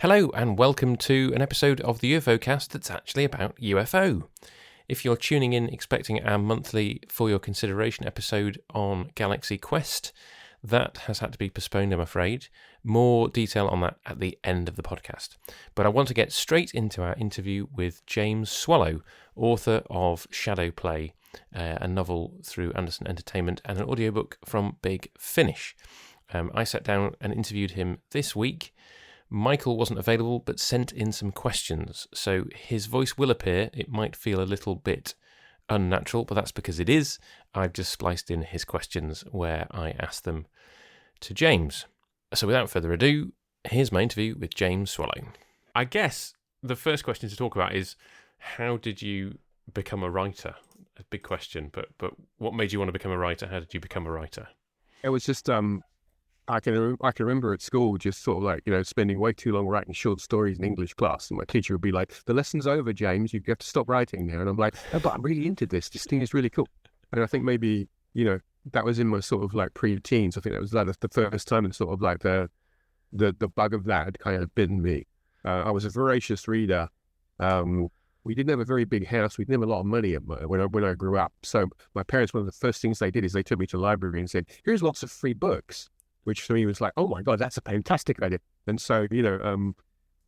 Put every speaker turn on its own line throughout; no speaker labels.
Hello and welcome to an episode of the UFOCAST that's actually about UFO. If you're tuning in expecting our monthly For Your Consideration episode on Galaxy Quest, that has had to be postponed, I'm afraid. More detail on that at the end of the podcast. But I want to get straight into our interview with James Swallow, author of Shadow Play, a novel through Anderson Entertainment and an audiobook from Big Finish. I sat down and interviewed him this week. Michael wasn't available, but sent in some questions, so his voice will appear. It might feel a little bit unnatural, but that's because it is. I've just spliced in his questions where I asked them to James. So without further ado, here's my interview with James Swallow. I guess the first question to talk about is, how did you become a writer? A big question, but what made you want to become a writer? How did you become a writer?
It was just I can remember at school just sort of like, spending way too long writing short stories in English class. And my teacher would be like, the lesson's over, James. You have to stop writing now. And I'm like, oh, but I'm really into this. This thing is really cool. And I think maybe, that was in my sort of like pre-teens. I think that was like the first time and sort of like the bug of that had kind of bitten me. I was a voracious reader. We didn't have a very big house. We didn't have a lot of money when I grew up. So my parents, one of the first things they did is they took me to the library and said, here's lots of free books. Which for me was like, oh my God, that's a fantastic idea. And so,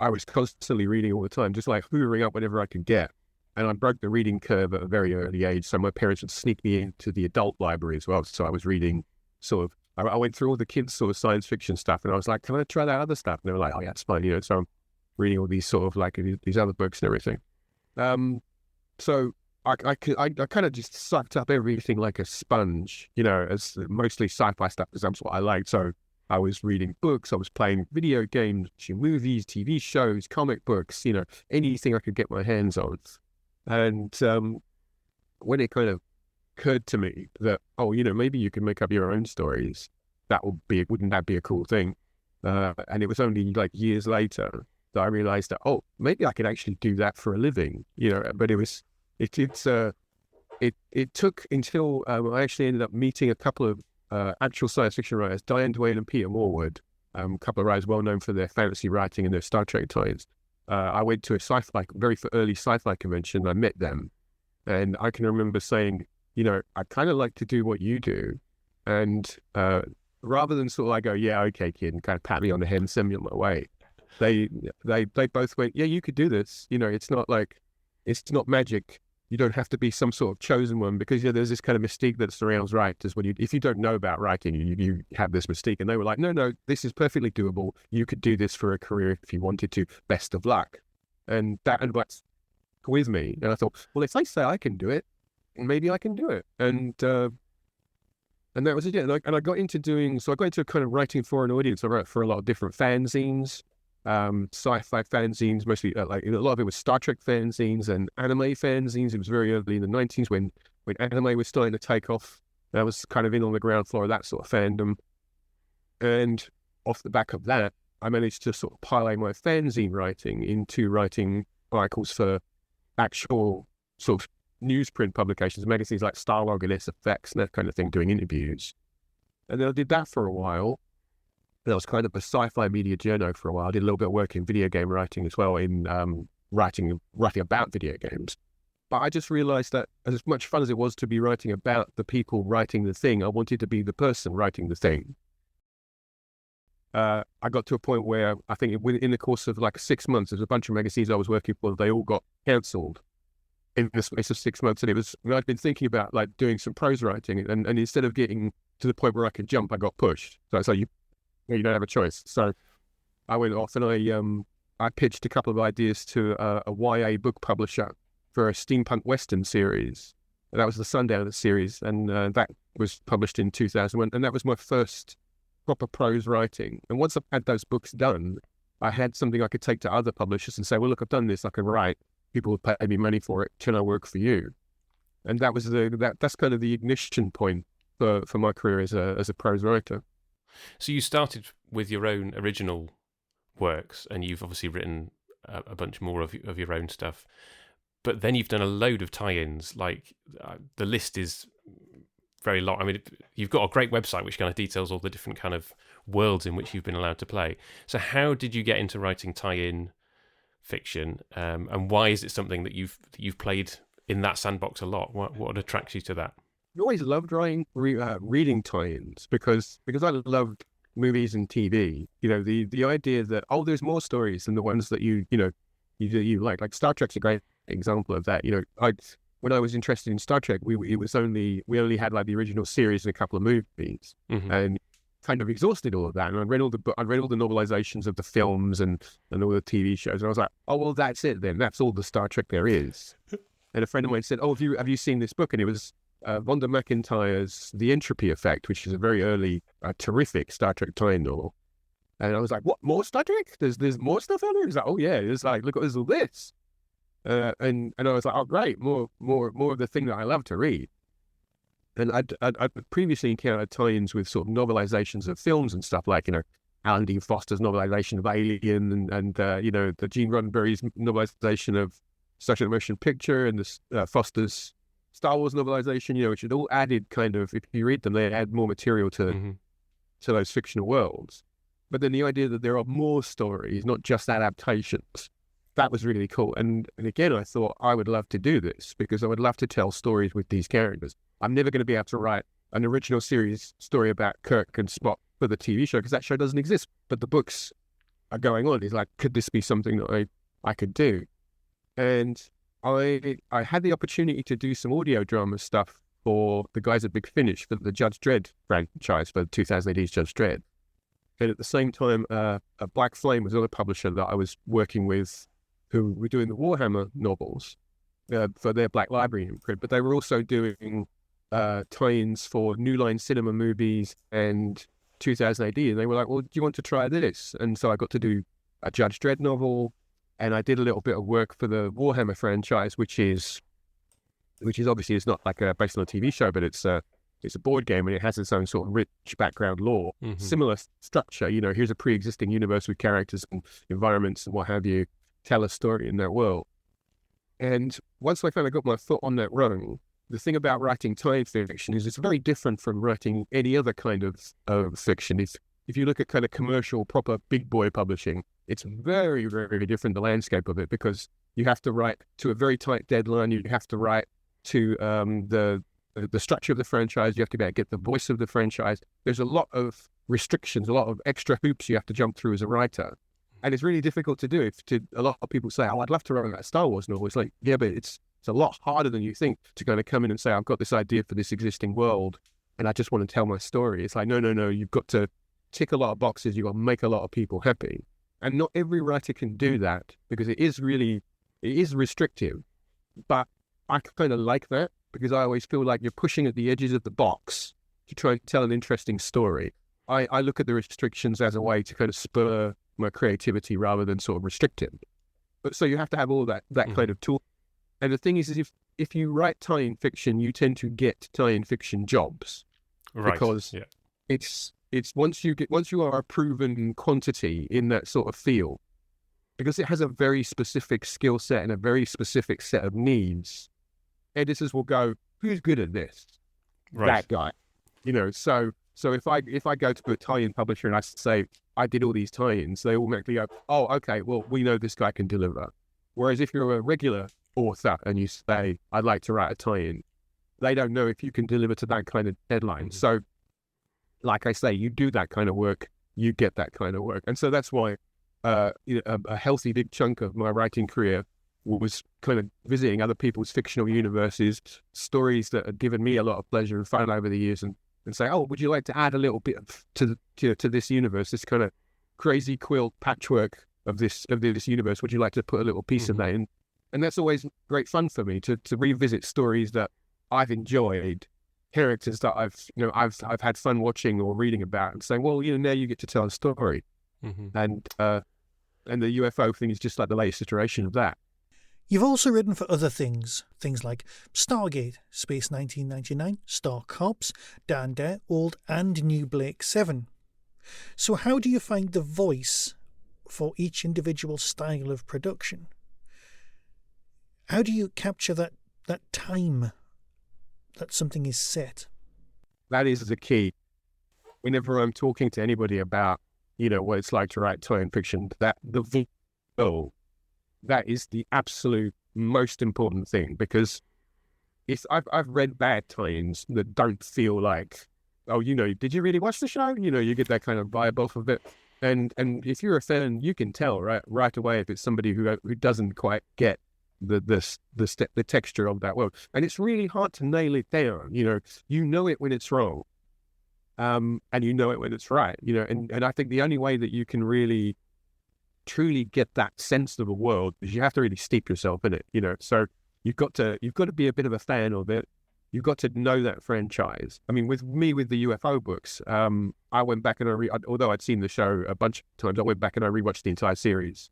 I was constantly reading all the time, just like hoovering up whatever I could get. And I broke the reading curve at a very early age. So my parents would sneak me into the adult library as well. So I was reading I went through all the kids' sort of science fiction stuff. And I was like, can I try that other stuff? And they were like, oh yeah, it's fine. So I'm reading all these sort of like these other books and everything. So I kind of just sucked up everything like a sponge, as mostly sci-fi stuff because that's what I liked. So I was reading books, I was playing video games, watching movies, TV shows, comic books, anything I could get my hands on. And when it kind of occurred to me that, maybe you can make up your own stories, wouldn't that be a cool thing? And it was only like years later that I realized that, maybe I could actually do that for a living, but it took until I actually ended up meeting a couple of actual science fiction writers, Diane Duane and Peter Morwood, a couple of writers well known for their fantasy writing and their Star Trek ties. I went to a very early sci-fi convention. I met them, and I can remember saying, I kind of like to do what you do, and rather than sort of like go, yeah, okay, kid, and kind of pat me on the head and send me on my way, they both went, yeah, you could do this. It's not magic. You don't have to be some sort of chosen one because there's this kind of mystique that surrounds writers. If you don't know about writing, you have this mystique. And they were like, no, this is perfectly doable. You could do this for a career if you wanted to. Best of luck. And that's with me. And I thought, well, if they say I can do it, maybe I can do it. And that was it. And I got into kind of writing for an audience. I wrote for a lot of different fanzines. Sci-fi fanzines, mostly a lot of it was Star Trek fanzines and anime fanzines. It was very early in the 90s when anime was starting to take off. I was kind of in on the ground floor of that sort of fandom. And off the back of that, I managed to sort of parlay my fanzine writing into writing articles for actual sort of newsprint publications, magazines like Starlog and SFX and that kind of thing, doing interviews. And then I did that for a while. And I was kind of a sci-fi media journo for a while. I did a little bit of work in video game writing as well, in writing about video games. But I just realized that as much fun as it was to be writing about the people writing the thing, I wanted to be the person writing the thing. I got to a point where I think in the course of like 6 months, there's a bunch of magazines I was working for, they all got cancelled in the space of 6 months. And I'd been thinking about like doing some prose writing, and instead of getting to the point where I could jump, I got pushed. So it's like, you don't have a choice. So I went off and I pitched a couple of ideas to a YA book publisher for a steampunk western series. And that was the Sundowner series, and that was published in 2001. And that was my first proper prose writing. And once I had those books done, I had something I could take to other publishers and say, well, look, I've done this, I can write. People would pay me money for it. Can I work for you? And that was that's kind of the ignition point for my career as a prose writer.
So you started with your own original works, and you've obviously written a bunch more of your own stuff. But then you've done a load of tie-ins. Like the list is very long. I mean, you've got a great website which kind of details all the different kind of worlds in which you've been allowed to play. So how did you get into writing tie-in fiction, and why is it something that you've played in that sandbox a lot? What attracts you to that?
I always loved reading tie-ins because I loved movies and TV. The idea that there's more stories than the ones that you like. Like Star Trek's a great example of that. When I was interested in Star Trek, we only had like the original series and a couple of movies, and kind of exhausted all of that. And I read all the novelizations of the films and all the TV shows, and I was like, oh well, that's it then. That's all the Star Trek there is. And a friend of mine said, oh, have you seen this book? And it was Vonda McIntyre's The Entropy Effect, which is a very early, terrific Star Trek tie-in novel. And I was like, what, more Star Trek? There's more stuff out there? He's like, oh yeah, it's like, look, there's all this. And I was like, oh great, more of the thing that I love to read. And I'd previously encountered tie-ins with sort of novelizations of films and stuff, like, Alan Dean Foster's novelization of Alien and the Gene Roddenberry's novelization of Such a Motion Picture, and the Foster's Star Wars novelization, which had all added kind of, if you read them, they add more material to those fictional worlds. But then the idea that there are more stories, not just adaptations, that was really cool. And again, I thought I would love to do this because I would love to tell stories with these characters. I'm never going to be able to write an original series story about Kirk and Spock for the TV show because that show doesn't exist. But the books are going on. It's like, could this be something that I could do? And I had the opportunity to do some audio drama stuff for the guys at Big Finish for the Judge Dredd franchise, for 2008's Judge Dredd. And at the same time, Black Flame was another publisher that I was working with, who were doing the Warhammer novels for their Black Library imprint, but they were also doing tie-ins for New Line Cinema movies and 2000 AD, and they were like, well, do you want to try this? And so I got to do a Judge Dredd novel, and I did a little bit of work for the Warhammer franchise, which is obviously, it's not like based on a TV show, but it's a board game, and it has its own sort of rich background lore. Similar structure, here's a pre-existing universe with characters and environments and what have you. Tell a story in that world. And once I kind of got my foot on that rung, the thing about writing tie-in fiction is it's very different from writing any other kind of fiction. If you look at kind of commercial, proper big boy publishing, it's very, very different, the landscape of it, because you have to write to a very tight deadline. You have to write to the structure of the franchise. You have to be able to get the voice of the franchise. There's a lot of restrictions, a lot of extra hoops you have to jump through as a writer. And it's really difficult to do. A lot of people say, oh, I'd love to write that Star Wars novel. It's like, yeah, but it's a lot harder than you think to kind of come in and say, I've got this idea for this existing world and I just want to tell my story. It's like, no, you've got to tick a lot of boxes. You've got to make a lot of people happy. And not every writer can do that because it is restrictive. But I kind of like that because I always feel like you're pushing at the edges of the box to try and tell an interesting story. I look at the restrictions as a way to kind of spur my creativity rather than sort of restrict it. But so you have to have all that kind of tool. And the thing is if you write tie-in fiction, you tend to get tie-in fiction jobs, right? Because it's once you are a proven quantity in that sort of field, because it has a very specific skill set and a very specific set of needs. Editors will go, who's good at this? Right. That guy, So if I go to a tie-in publisher and I say, I did all these tie-ins, they automatically go, oh, okay, well, we know this guy can deliver. Whereas if you're a regular author and you say, I'd like to write a tie-in, they don't know if you can deliver to that kind of deadline. So, like I say, you do that kind of work, you get that kind of work. And so that's why a healthy big chunk of my writing career was kind of visiting other people's fictional universes, stories that had given me a lot of pleasure and fun over the years, and say, oh, would you like to add a little bit to this universe, this kind of crazy quilt patchwork of this universe? Would you like to put a little piece of that in? And that's always great fun for me to revisit stories that I've enjoyed, characters that I've had fun watching or reading about, and saying, well, now you get to tell a story. And the UFO thing is just like the latest iteration of that.
You've also written for other things like Stargate, Space 1999, Star Cops, Dan Dare, Old and New Blake 7. So how do you find the voice for each individual style of production? How do you capture that time that something is set?
That is the key. Whenever I'm talking to anybody about, what it's like to write science fiction, that that is the absolute most important thing, because I've read bad times that don't feel like, oh, did you really watch the show? You get that kind of vibe off of it. And if you're a fan, you can tell right away if it's somebody who doesn't quite get the texture of that world. And it's really hard to nail it down. You know it when it's wrong, and you know it when it's right. And I think the only way that you can really truly get that sense of a world is you have to really steep yourself in it. So you've got to be a bit of a fan of it. You've got to know that franchise. I mean, with the UFO books, I went back and although I'd seen the show a bunch of times, I went back and I rewatched the entire series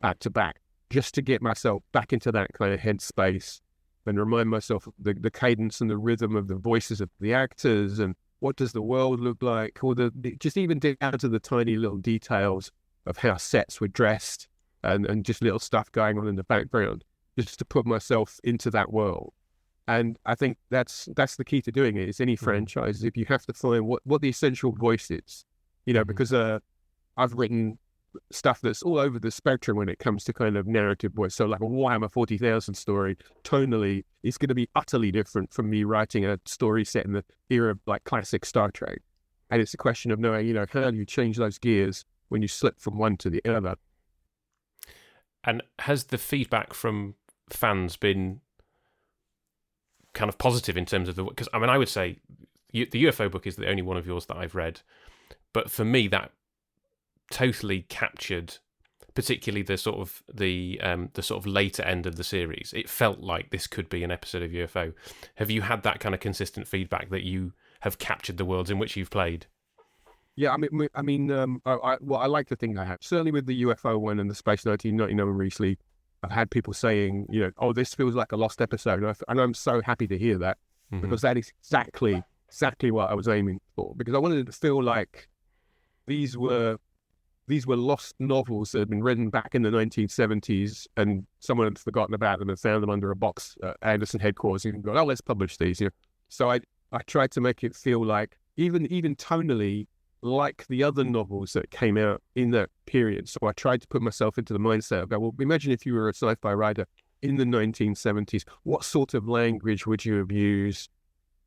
back to back, just to get myself back into that kind of headspace and remind myself of the cadence and the rhythm of the voices of the actors, and what does the world look like, or just even down to the tiny little details of how sets were dressed and just little stuff going on in the background, just to put myself into that world. And I think that's the key to doing it. Is any franchise, if you have to find what the essential voice is, because I've written stuff that's all over the spectrum when it comes to kind of narrative voice. So like a Warhammer 40,000 story, tonally, is going to be utterly different from me writing a story set in the era of like classic Star Trek. And it's a question of knowing, how do you change those gears when you slip from one to the other.
And has the feedback from fans been kind of positive in terms of because I would say the UFO book is the only one of yours that I've read, but for me that totally captured particularly the sort of later end of the series. It felt like this could be an episode of UFO. Have you had that kind of consistent feedback that you have captured the worlds in which you've played?
Yeah, I like to think I have. Certainly with the UFO one and the Space 1999 recently, I've had people saying, oh, this feels like a lost episode. And I'm so happy to hear that, because that is exactly what I was aiming for. Because I wanted it to feel like these were lost novels that had been written back in the 1970s, and someone had forgotten about them and found them under a box at Anderson headquarters and gone, oh, let's publish these. So I tried to make it feel like, even tonally, like the other novels that came out in that period. So I tried to put myself into the mindset of, well, imagine if you were a sci-fi writer in the 1970s, what sort of language would you have used?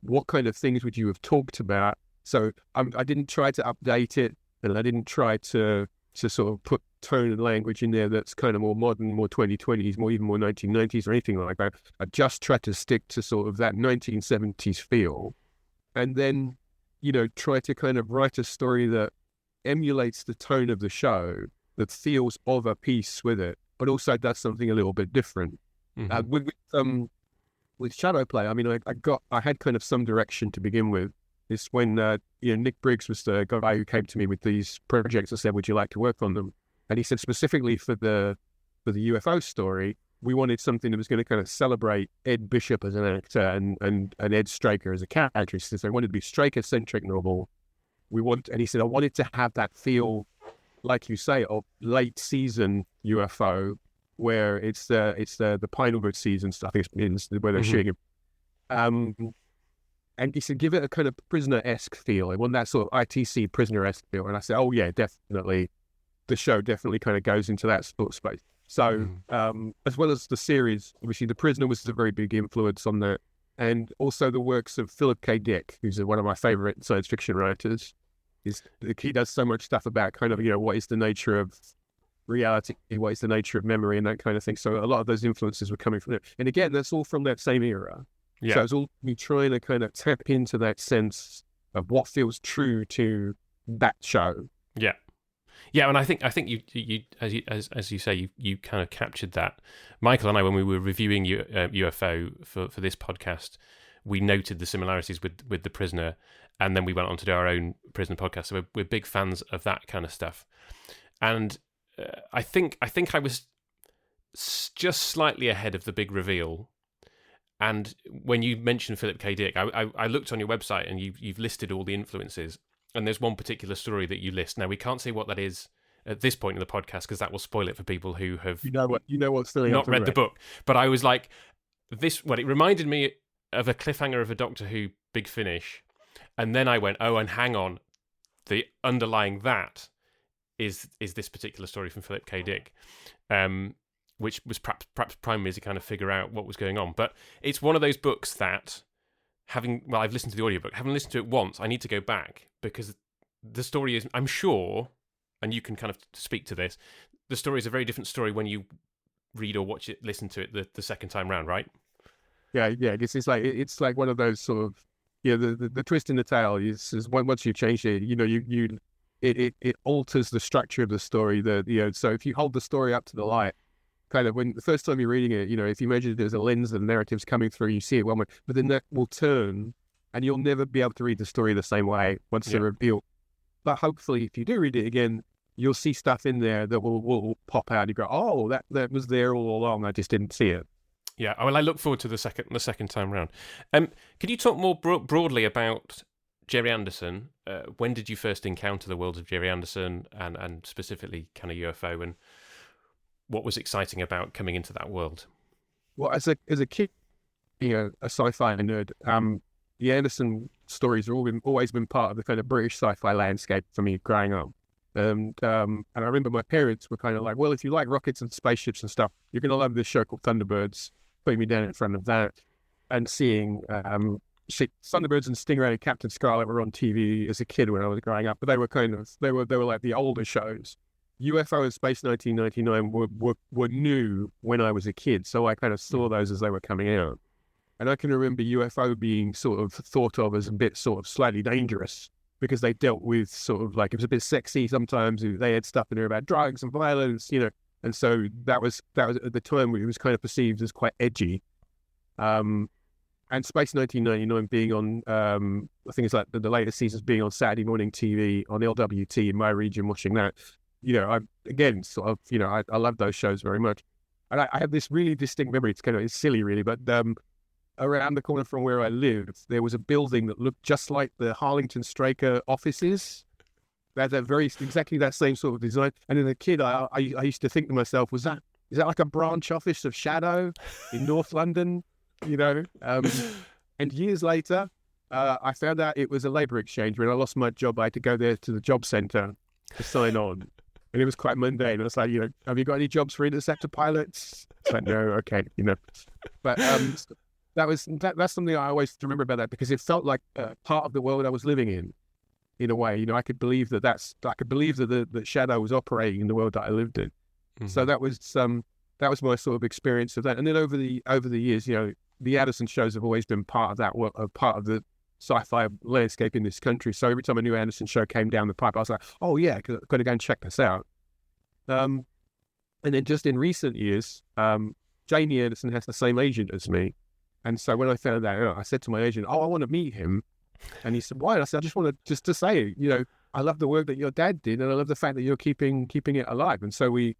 What kind of things would you have talked about? So I didn't try to update it, and I didn't try to sort of put tone and language in there that's kind of more modern, more 2020s, more 1990s or anything like that. I just tried to stick to sort of that 1970s feel, and then try to kind of write a story that emulates the tone of the show, that feels of a piece with it, but also does something a little bit different. With Shadowplay, I had kind of some direction to begin with. It's when Nick Briggs was the guy who came to me with these projects and said, "Would you like to work on them?" And he said specifically for the UFO story, we wanted something that was going to kind of celebrate Ed Bishop as an actor and Ed Straker as a character. He says, I wanted to be Straker-centric novel. And he said, I wanted to have that feel, like you say, of late season UFO, where it's the Pinewood season stuff. I think it's where they're shooting it. And he said, give it a kind of prisoner-esque feel. I want that sort of ITC prisoner-esque feel. And I said, oh yeah, definitely. The show definitely kind of goes into that sort of space. So, as well as the series, obviously The Prisoner was a very big influence on that. And also the works of Philip K. Dick, who's one of my favorite science fiction writers. He does so much stuff about kind of, what is the nature of reality, what is the nature of memory and that kind of thing. So a lot of those influences were coming from there. And again, that's all from that same era. Yeah. So it's all me trying to kind of tap into that sense of what feels true to that show.
Yeah. Yeah, and I think you as you say, you kind of captured that. Michael and I, when we were reviewing UFO for this podcast, we noted the similarities with The Prisoner, and then we went on to do our own Prisoner podcast. So we're big fans of that kind of stuff. And I think I was just slightly ahead of the big reveal. And when you mentioned Philip K. Dick, I looked on your website and you've listed all the influences. And there's one particular story that you list. Now, we can't say what that is at this point in the podcast because that will spoil it for people who have
what's
not read the book. But I was like, it reminded me of a cliffhanger of a Doctor Who Big Finish. And then I went, oh, and hang on, the underlying that is this particular story from Philip K. Dick, which was perhaps primarily to kind of figure out what was going on. But it's one of those books that, I've listened to the audiobook, having listened to it once, I need to go back, because the story is, I'm sure, and you can kind of speak to this, the story is a very different story when you read or watch it, listen to it the second time round, right?
Yeah. It's like one of those sort of, the twist in the tale is once you change it, it alters the structure of the story. So if you hold the story up to the light, kind of when the first time you're reading it, if you imagine there's a lens of narratives coming through, you see it one way, but then that will turn, and you'll never be able to read the story the same way once they're revealed. But hopefully, if you do read it again, you'll see stuff in there that will pop out. You go, oh, that was there all along. I just didn't see it.
Yeah, well, I look forward to the second time round. Can you talk more broadly about Jerry Anderson? When did you first encounter the world of Jerry Anderson, and specifically kind of UFO, and what was exciting about coming into that world?
Well, as a kid, a sci-fi nerd, the Anderson stories have always been part of the kind of British sci-fi landscape for me growing up. And I remember my parents were kind of like, well, if you like rockets and spaceships and stuff, you're going to love this show called Thunderbirds. Putting me down in front of that, and seeing Thunderbirds and Stingray and Captain Scarlet were on TV as a kid when I was growing up, but they were like the older shows. UFO and Space 1999 were new when I was a kid, so I kind of saw those as they were coming out. And I can remember UFO being sort of thought of as a bit sort of slightly dangerous, because they dealt with sort of like, it was a bit sexy sometimes. They had stuff in there about drugs and violence, and so that was at the time it was kind of perceived as quite edgy. And Space 1999 being on, I think it's like the latest seasons being on Saturday morning TV on LWT in my region, watching that. I again sort of, I love those shows very much. And I have this really distinct memory. It's silly really, but around the corner from where I lived, there was a building that looked just like the Harlington Straker offices. That exactly that same sort of design. And as a kid, I used to think to myself, is that like a branch office of Shadow in North London? And years later, I found out it was a labour exchange. When I lost my job, I had to go there to the job centre to sign on. And it was quite mundane. I was like, have you got any jobs for interceptor pilots? It's like, no, okay, But that's something I always remember about that, because it felt like part of the world I was living in a way. I could believe that the Shadow was operating in the world that I lived in. Mm-hmm. So that was my sort of experience of that. And then over the years, the Addison shows have always been part of that world, part of the sci-fi landscape in this country. So every time a new Anderson show came down the pipe, I was like, oh yeah, I've got to go and check this out. And then just in recent years, Jamie Anderson has the same agent as me. And so when I found that out, I said to my agent, oh, I want to meet him. And he said, why? And I said, I just want to say, I love the work that your dad did, and I love the fact that you're keeping it alive. And so we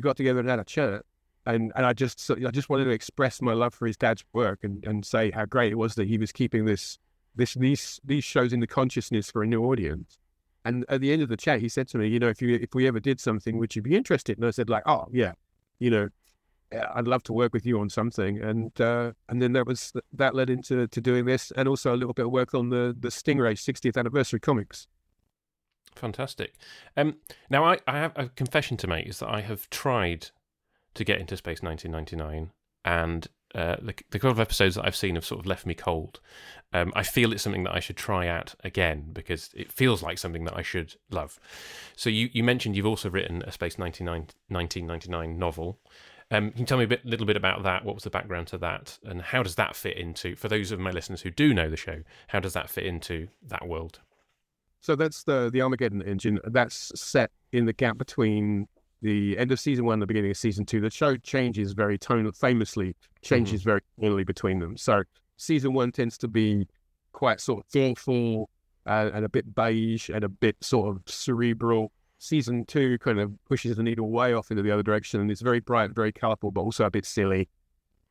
got together and had a chat. And I just wanted to express my love for his dad's work and say how great it was that he was keeping these shows in the consciousness for a new audience. And at the end of the chat, he said to me, if we ever did something, would you be interested? And I said, like, oh yeah, I'd love to work with you on something. And then that led into doing this, and also a little bit of work on the Stingray 60th anniversary comics.
Fantastic. Now I have a confession to make, is that I have tried to get into Space 1999, and the couple of episodes that I've seen have sort of left me cold. I feel it's something that I should try out again, because it feels like something that I should love. So you mentioned you've also written a Space 1999 novel. Can you tell me a little bit about that? What was the background to that, and how does that fit into, for those of my listeners who do know the show, how does that fit into that world?
So that's the Armageddon engine. That's set in the gap between the end of season 1 and the beginning of season 2. The show changes very very tonally between them. So season 1 tends to be quite sort of thoughtful and a bit beige and a bit sort of cerebral. Season 2 kind of pushes the needle way off into the other direction, and it's very bright, very colourful, but also a bit silly.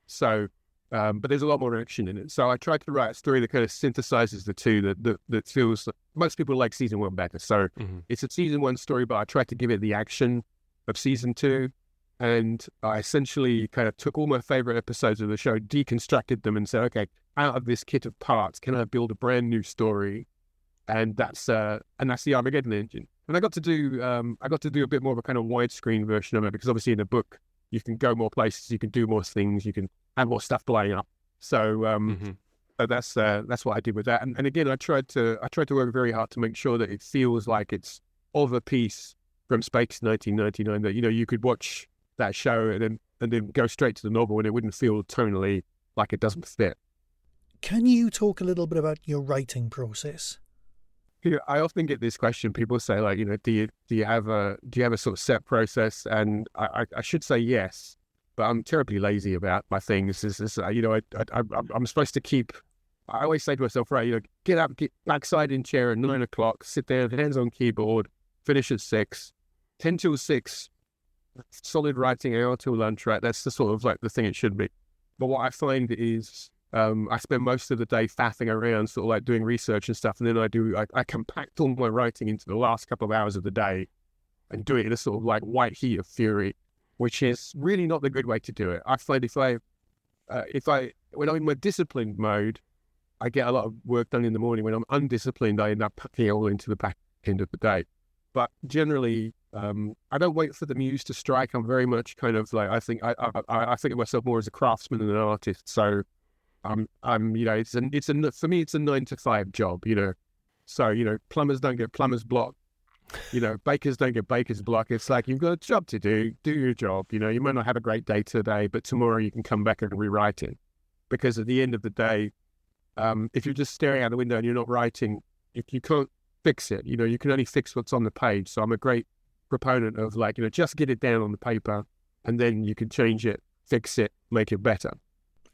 So, but there's a lot more action in it. So I tried to write a story that kind of synthesizes the two, that feels, most people like season 1 better. So it's a season 1 story, but I tried to give it the action of season 2. And I essentially kind of took all my favorite episodes of the show, deconstructed them, and said, okay, out of this kit of parts, can I build a brand new story and that's the Armageddon engine. And I got to do a bit more of a kind of widescreen version of it, because obviously in the book you can go more places, you can do more things, you can have more stuff blowing up. So so that's what I did with that. And again, I tried to work very hard to make sure that it feels like it's of a piece from Space 1999. That you could watch that show and then go straight to the novel, and it wouldn't feel tonally like it doesn't fit.
Can you talk a little bit about your writing process?
I often get this question. People say, like, do you have a sort of set process? And I should say yes, but I'm terribly lazy about my things. I'm supposed to keep. I always say to myself, right, get up, get backside in chair at 9 o'clock, sit there, hands on keyboard, finish at 6, 10 till 6, solid writing, hour till lunch, right? That's the sort of like the thing it should be. But what I find is I spend most of the day faffing around, sort of like doing research and stuff. And then I compact all my writing into the last couple of hours of the day and do it in a sort of like white heat of fury, which is really not the good way to do it. I find when I'm in my disciplined mode, I get a lot of work done in the morning. When I'm undisciplined, I end up packing it all into the back end of the day. But generally, I don't wait for the muse to strike. I'm very much kind of like, I think of myself more as a craftsman than an artist. So for me, it's a 9 to 5 job, So, plumbers don't get plumber's block. Bakers don't get baker's block. It's like, you've got a job to do your job. You might not have a great day today, but tomorrow you can come back and rewrite it. Because at the end of the day, if you're just staring out the window and you're not writing, you can't fix it. You can only fix what's on the page. So I'm a great proponent of just get it down on the paper, and then you can change it, fix it, make it better.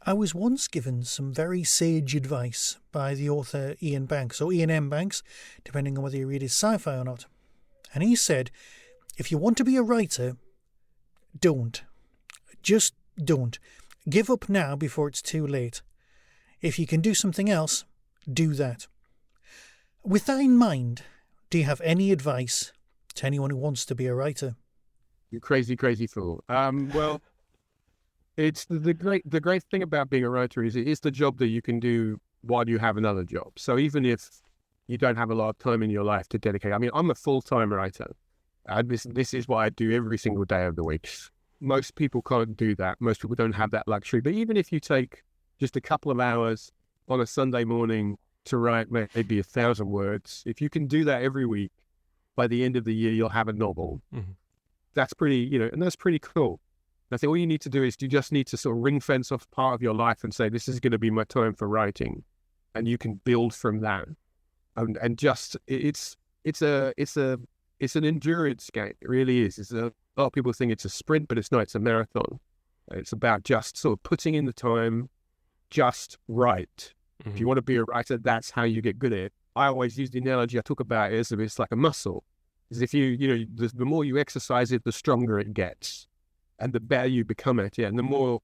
I was once given some very sage advice by the author Ian Banks, or Ian M. Banks, depending on whether you read his sci-fi or not. And he said, if you want to be a writer, don't. Just don't. Give up now before it's too late. If you can do something else, do that. With that in mind, do you have any advice to anyone who wants to be a writer?
You crazy, crazy fool. Well, it's the great thing about being a writer is it is the job that you can do while you have another job. So even if you don't have a lot of time in your life to dedicate, I mean, I'm a full-time writer. This is what I do every single day of the week. Most people can't do that. Most people don't have that luxury. But even if you take just a couple of hours on a Sunday morning to write maybe 1,000 words, if you can do that every week, by the end of the year, you'll have a novel. Mm-hmm. That's pretty, and that's pretty cool. And I think all you need to do is you just need to sort of ring fence off part of your life and say, this is going to be my time for writing. And you can build from that. And just, it's an endurance game. It really is. A lot of people think it's a sprint, but it's not. It's a marathon. It's about just sort of putting in the time, just write. Mm-hmm. If you want to be a writer, that's how you get good at it. I always use the analogy I talk about is it's like a muscle. Is if the more you exercise it, the stronger it gets, and the better you become at it, and the more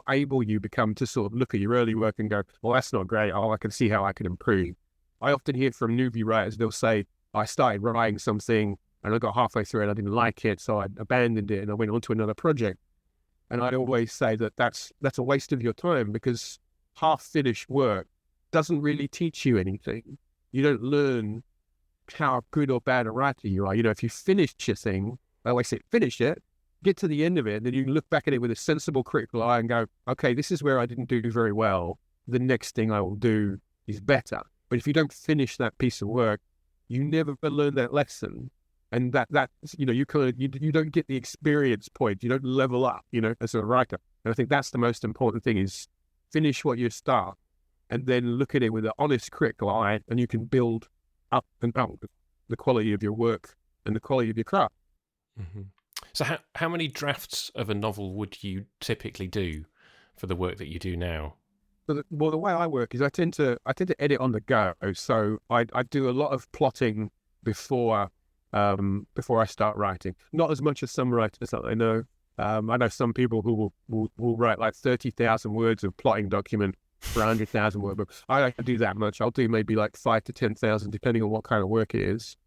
able you become to sort of look at your early work and go, well, that's not great. Oh, I can see how I can improve. I often hear from newbie writers, they'll say, I started writing something and I got halfway through and I didn't like it, so I abandoned it and I went on to another project. And I'd always say that that's a waste of your time, because half-finished work doesn't really teach you anything. You don't learn how good or bad a writer you are. If you finish your thing, I always say, finish it, get to the end of it, and then you look back at it with a sensible critical eye and go, okay, this is where I didn't do very well. The next thing I will do is better. But if you don't finish that piece of work, you never learn that lesson. And that you don't get the experience point. You don't level up, as a writer. And I think that's the most important thing, is finish what you start, and then look at it with an honest critical eye, and you can build up and up the quality of your work and the quality of your craft.
Mm-hmm. So how many drafts of a novel would you typically do for the work that you do now?
Well, the way I work is I tend to edit on the go. So I do a lot of plotting before I start writing. Not as much as some writers that I know. I know some people who will write like 30,000 words of plotting document for 100,000 word book. I don't do that much. I'll do maybe like 5,000 to 10,000, depending on what kind of work it is.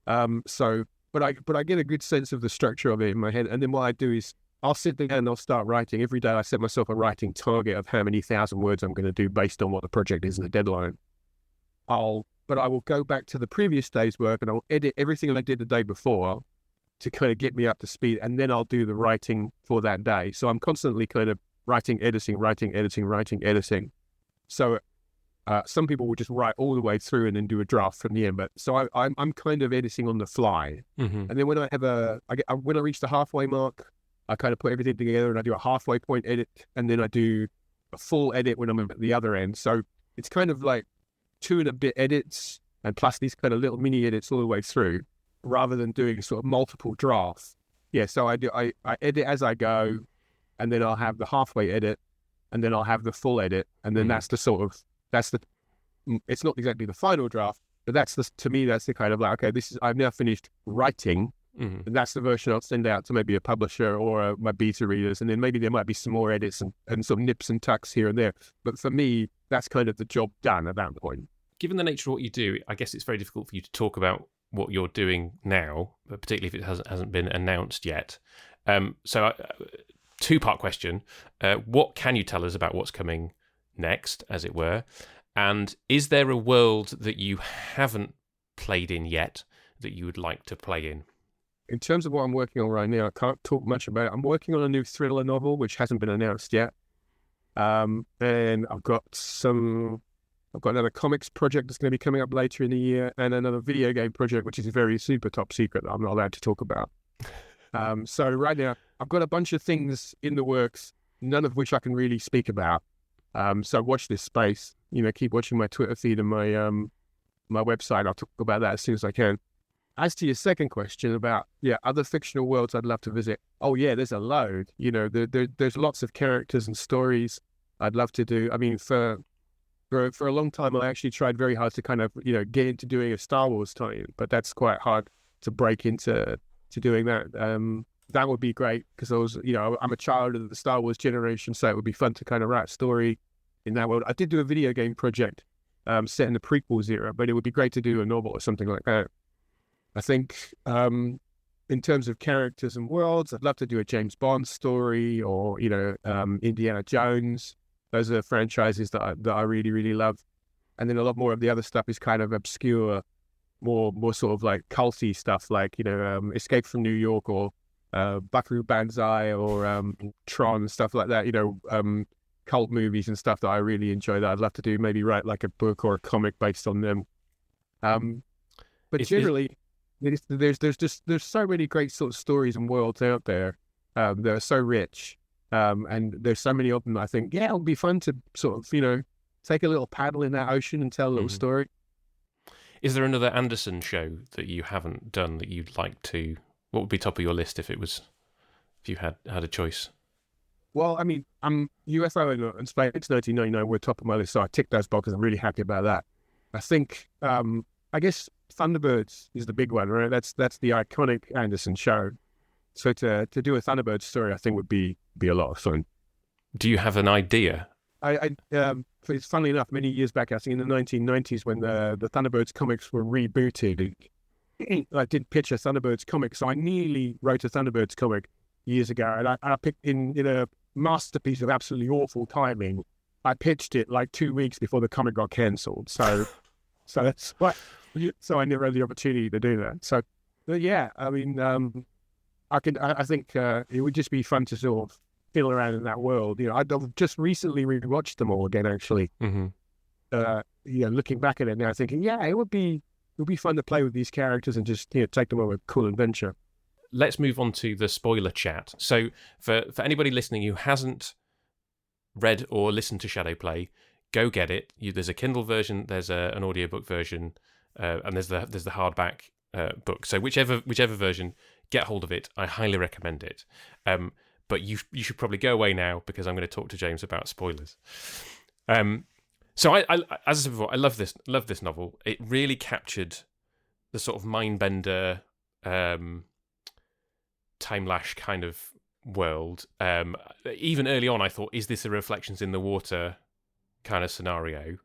But I get a good sense of the structure of it in my head. And then what I do is I'll sit there and I'll start writing. Every day I set myself a writing target of how many 1,000 words I'm going to do based on what the project is and the deadline. I'll but I will go back to the previous day's work and I'll edit everything I did the day before to kind of get me up to speed, and then I'll do the writing for that day. So I'm constantly kind of writing, editing. So some people will just write all the way through and then do a draft from the end. But so I'm kind of editing on the fly. And then when when I reach the halfway mark, I kind of put everything together and I do a halfway point edit, and then I do a full edit when I'm at the other end. So it's kind of like 2 and a bit edits and plus these kind of little mini edits all the way through, rather than doing sort of multiple drafts. Yeah, so I edit as I go, and then I'll have the halfway edit, and then I'll have the full edit, and then it's not exactly the final draft, but to me that's the kind of like, okay, I've now finished writing, and that's the version I'll send out to maybe a publisher or my beta readers, and then maybe there might be some more edits and some nips and tucks here and there. But for me, that's kind of the job done at that point.
Given the nature of what you do, I guess it's very difficult for you to talk about what you're doing now, particularly if it hasn't been announced yet. So, 2-part question: what can you tell us about what's coming next, as it were? And is there a world that you haven't played in yet that you would like to play in?
In terms of what I'm working on right now, I can't talk much about it. I'm working on a new thriller novel, which hasn't been announced yet. And I've got another comics project that's going to be coming up later in the year, and another video game project, which is very super top secret that I'm not allowed to talk about. So right now, I've got a bunch of things in the works, none of which I can really speak about. So watch this space. Keep watching my Twitter feed and my website. I'll talk about that as soon as I can. As to your second question about other fictional worlds I'd love to visit. Oh yeah, there's a load. There's lots of characters and stories I'd love to do. I mean, for a long time, I actually tried very hard to kind of, get into doing a Star Wars tie-in, but that's quite hard to break into doing that. That would be great because I was, I'm a child of the Star Wars generation, so it would be fun to kind of write a story in that world. I did do a video game project set in the prequels era, but it would be great to do a novel or something like that. I think in terms of characters and worlds, I'd love to do a James Bond story or, Indiana Jones. Those are franchises that I really, really love. And then a lot more of the other stuff is kind of obscure, more sort of like culty stuff, like, Escape from New York or Buckaroo Banzai or Tron, stuff like that, cult movies and stuff that I really enjoy that I'd love to do, maybe write like a book or a comic based on them. But generally, there's so many great sort of stories and worlds out there that are so rich. And there's so many of them. I think, it would be fun to sort of, take a little paddle in that ocean and tell a little story.
Is there another Anderson show that you haven't done that you'd like to? What would be top of your list if you had a choice?
Well, I mean, UFO and Space 1999 were top of my list, so I ticked those boxes. I'm really happy about that. I think, I guess Thunderbirds is the big one, right? That's the iconic Anderson show. So to do a Thunderbird story, I think would be a lot of fun.
Do you have an idea?
It's funnily enough, many years back, I think in the 1990s, when the Thunderbirds comics were rebooted, I did pitch a Thunderbirds comic. So I nearly wrote a Thunderbirds comic years ago, and I picked in a masterpiece of absolutely awful timing. I pitched it like 2 weeks before the comic got cancelled. So that's why. So I never had the opportunity to do that. So, but yeah, I mean, I think it would just be fun to sort of feel around in that world. I've just recently rewatched them all again, actually. Looking back at it now, thinking, it would be fun to play with these characters and just take them on a cool adventure.
Let's move on to the spoiler chat. So for anybody listening who hasn't read or listened to Shadowplay, go get it. There's a Kindle version, there's an audiobook version, and there's the hardback book. So whichever version, get hold of it. I highly recommend it. But you should probably go away now because I'm going to talk to James about spoilers. So I as I said before, I love this novel. It really captured the sort of mindbender, time lash kind of world. Even early on, I thought, is this a Reflections in the Water kind of scenario?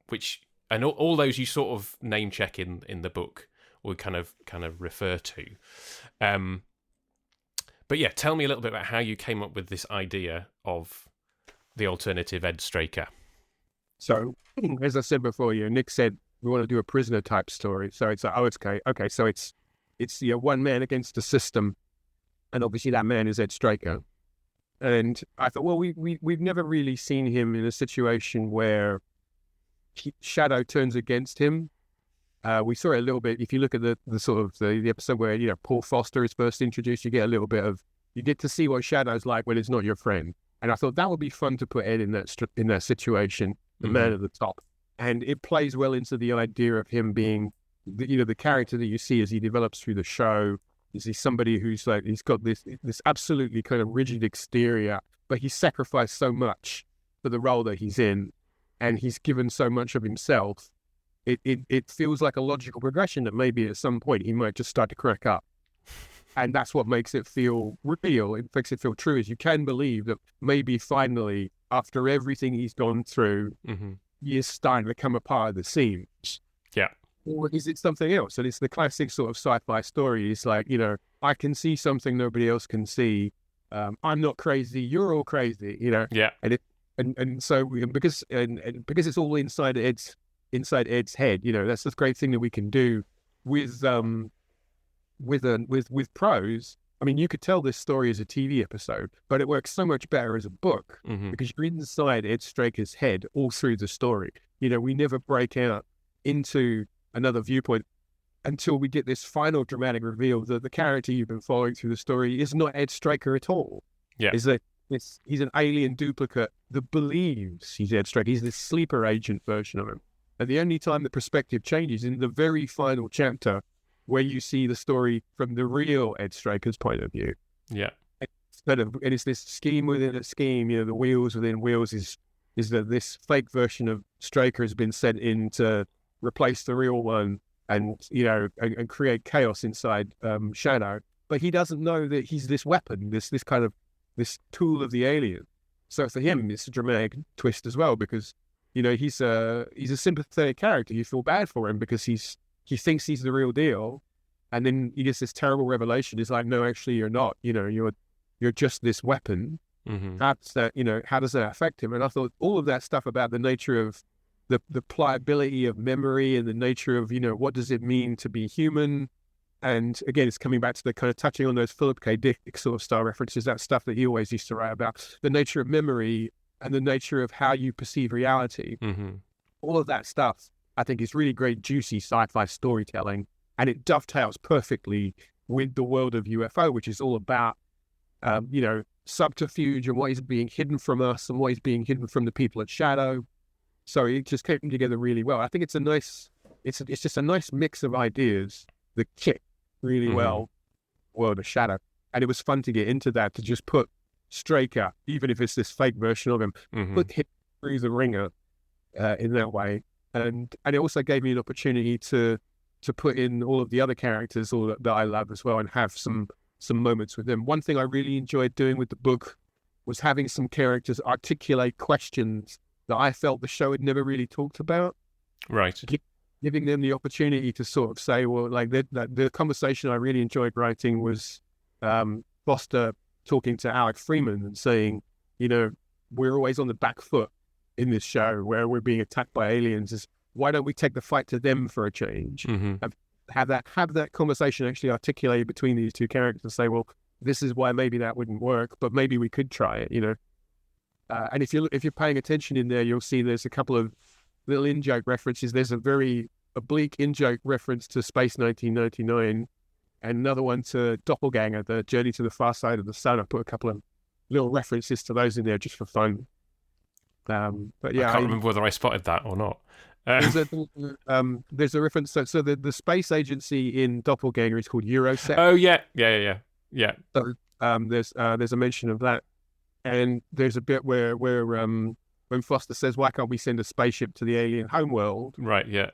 Which, and all those you sort of name check in the book or kind of refer to. But yeah, tell me a little bit about how you came up with this idea of the alternative Ed Straker.
So, as I said before, Nick said we want to do a prisoner type story. So it's like, oh, it's okay. So it's one man against the system, and obviously that man is Ed Straker. And I thought, well, we've never really seen him in a situation where Shadow turns against him. We saw it a little bit. If you look at the sort of the episode where Paul Foster is first introduced, you get to see what Shadow's like when it's not your friend. And I thought that would be fun to put Ed in that situation, the man at the top. And it plays well into the idea of him being, the character that you see as he develops through the show. Is he somebody who's like, he's got this absolutely kind of rigid exterior, but he's sacrificed so much for the role that he's in, and he's given so much of himself. It feels like a logical progression that maybe at some point he might just start to crack up. And that's what makes it feel real. It makes it feel true, is you can believe that maybe finally, after everything he's gone through, he is starting to come apart at the seams.
Yeah.
Or is it something else? And it's the classic sort of sci-fi story. It's like, I can see something nobody else can see. I'm not crazy. You're all crazy,
Yeah.
And so because it's all inside Ed's head, that's the great thing that we can do with prose. I mean, you could tell this story as a TV episode, but it works so much better as a book because you're inside Ed Straker's head all through the story. We never break out into another viewpoint until we get this final dramatic reveal that the character you've been following through the story is not Ed Straker at all.
Yeah.
He's an alien duplicate that believes he's Ed Straker. He's this sleeper agent version of him. And the only time the perspective changes in the very final chapter where you see the story from the real Ed Straker's point of view.
Yeah.
And it's this scheme within a scheme, the wheels within wheels is that this fake version of Straker has been sent in to replace the real one and create chaos inside Shadow. But he doesn't know that he's this weapon, this tool of the alien. So for him, it's a dramatic twist as well, because he's a sympathetic character. You feel bad for him because he thinks he's the real deal, and then he gets this terrible revelation. It's like, no, actually, you're not. You're just this weapon. How does that affect him? And I thought all of that stuff about the nature of the pliability of memory and the nature of what does it mean to be human. And again, it's coming back to the kind of touching on those Philip K. Dick sort of style references, that stuff that he always used to write about, the nature of memory and the nature of how you perceive reality. All of that stuff, I think, is really great, juicy sci-fi storytelling. And it dovetails perfectly with the world of UFO, which is all about, subterfuge and what is being hidden from us and what is being hidden from the people at Shadow. So it just came together really well. I think it's just a nice mix of ideas that fit really well world of Shadow. And it was fun to get into that, to just put Straker, even if it's this fake version of him, put him through the ringer in that way. And it also gave me an opportunity to put in all of the other characters that I love as well and have some moments with them. One thing I really enjoyed doing with the book was having some characters articulate questions that I felt the show had never really talked about.
Right.
Giving them the opportunity to sort of say, well, like the conversation I really enjoyed writing was Foster talking to Alec Freeman and saying, we're always on the back foot in this show where we're being attacked by aliens. Why don't we take the fight to them for a change? Have that conversation actually articulated between these two characters and say, well, this is why maybe that wouldn't work, but maybe we could try it, And if you're paying attention in there, you'll see there's a couple of little in-joke references. There's a very oblique in-joke reference to Space 1999 and another one to Doppelganger, the Journey to the Far Side of the Sun. I put a couple of little references to those in there just for fun. But yeah,
I can't remember whether I spotted that or not.
There's a reference. So the space agency in Doppelganger is called Eurosec.
Oh yeah.
So there's a mention of that, and there's a bit where when Foster says, "Why can't we send a spaceship to the alien homeworld?"
Right. Yeah.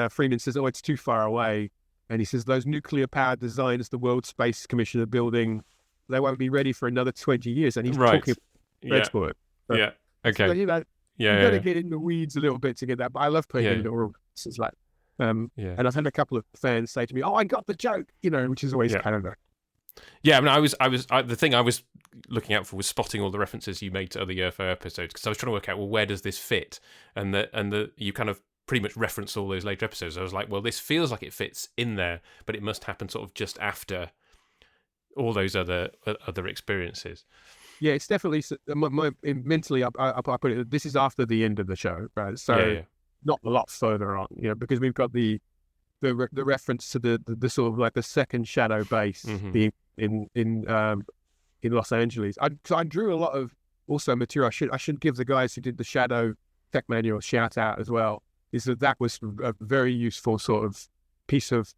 Freeman says, "Oh, it's too far away," and he says, "Those nuclear-powered designs the World Space Commission are building, they won't be ready for another 20 years." And he's talking transport. So,
yeah. Okay.
So, you got to get in the weeds a little bit to get that. But I love putting in little references like, and I've had a couple of fans say to me, "Oh, I got the joke," which is always kind of a...
Yeah, I mean, the thing I was looking out for was spotting all the references you made to other UFO episodes, because I was trying to work out, well, where does this fit? And you kind of pretty much referenced all those later episodes. I was like, well, this feels like it fits in there, but it must happen sort of just after all those other experiences.
Yeah, it's definitely mentally. I put it. This is after the end of the show, right? So not a lot further on, because we've got the reference to the sort of like the second shadow base in Los Angeles. I drew a lot of also material. I should give the guys who did the shadow tech manual a shout out as well. Is that was a very useful sort of piece of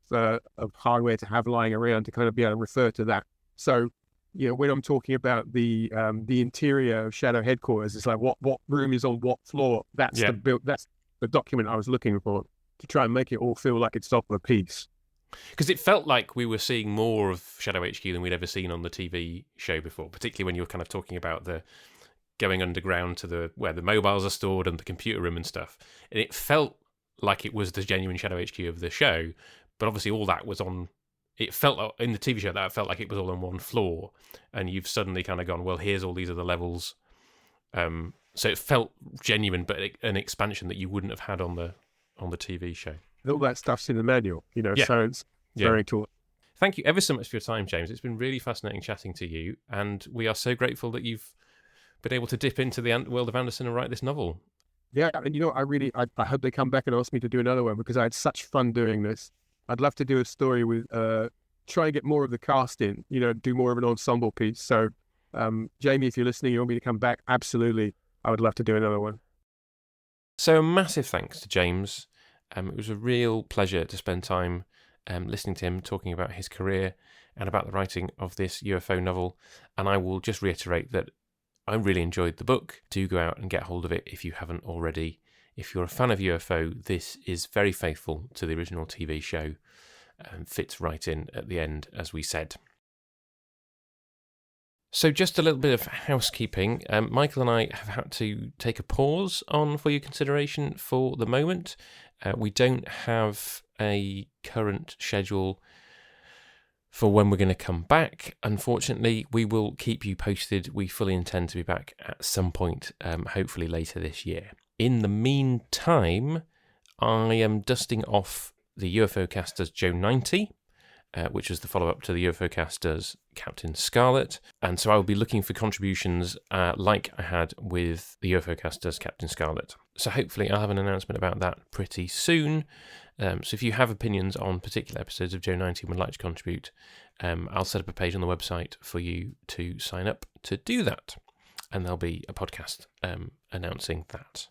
hardware to have lying around to kind of be able to refer to that. So, when I'm talking about the interior of Shadow headquarters, it's like what room is on what floor. That's the document I was looking for to try and make it all feel like it's top of a piece.
Because it felt like we were seeing more of Shadow HQ than we'd ever seen on the TV show before, particularly when you were kind of talking about the going underground to where the mobiles are stored and the computer room and stuff. And it felt like it was the genuine Shadow HQ of the show, but obviously all that was on. It felt in the TV show that it felt like it was all on one floor, and you've suddenly kind of gone, well, here's all these other levels. So it felt genuine, but an expansion that you wouldn't have had on the TV show.
All that stuff's in the manual, so it's very cool.
Thank you ever so much for your time, James. It's been really fascinating chatting to you, and we are so grateful that you've been able to dip into the world of Anderson and write this novel. Yeah,
and I hope they come back and ask me to do another one, because I had such fun doing this. I'd love to do a story with, try and get more of the cast in, do more of an ensemble piece. So, Jamie, if you're listening, you want me to come back? Absolutely. I would love to do another one.
So a massive thanks to James. It was a real pleasure to spend time listening to him talking about his career and about the writing of this UFO novel. And I will just reiterate that I really enjoyed the book. Do go out and get hold of it if you haven't already. If you're a fan of UFO, this is very faithful to the original TV show and fits right in at the end, as we said. So just a little bit of housekeeping. Michael and I have had to take a pause on For Your Consideration for the moment. We don't have a current schedule for when we're going to come back. Unfortunately, we will keep you posted. We fully intend to be back at some point, hopefully later this year. In the meantime, I am dusting off the UFOCast Does Joe 90, which is the follow-up to the UFOCast Does Captain Scarlet. And so I will be looking for contributions like I had with the UFOCast Does Captain Scarlet. So hopefully I'll have an announcement about that pretty soon. So if you have opinions on particular episodes of Joe 90 and would like to contribute, I'll set up a page on the website for you to sign up to do that. And there'll be a podcast announcing that.